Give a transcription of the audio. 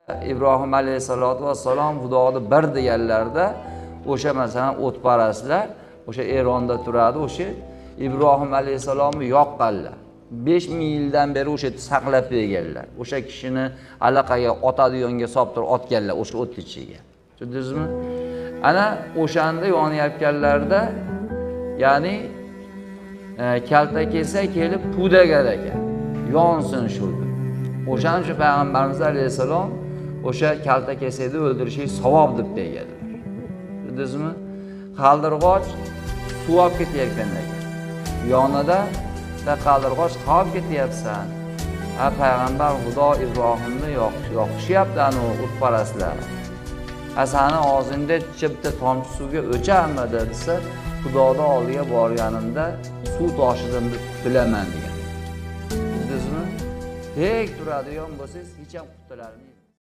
İbrahim alayhissalatu vassalom Xudoni bir deganlarda o'sha masalan o'tparastlar o'sha Eronda turadi, o'sha İbrahim alayhissalomni yoqqanlar. 5000 yildan beri o'sha saqlab kelganlar. O'sha kishini allaqaga otadiganga solib turib otganlar o'sha o't ichiga. Tushundingizmi? Ana o'shanda yonayotganlarda ya'ni kalta kelsa kelib pudagar ekan. Yonsin shu. O'shaning uchun payg'ambarimiz alayhissalom o'sha kalta kesakni o'ldirishni savob deb deganlar. Bildingizmi? Qaldirg'och suv olib ketayotgan ekan. Yonida qaldirg'och qolib ketyapsan. Ha payg'ambar Xudo Ibrohimni yoqishyapti anu o'tparastlar. Asani og'zingda bitta tomchi suvga o'charmi desa, Xudoning oldiga borganimda suv toshidim deb bilaman degan. Bildingizmi? Tek turadigan bo'lsangiz hech ham qutularingiz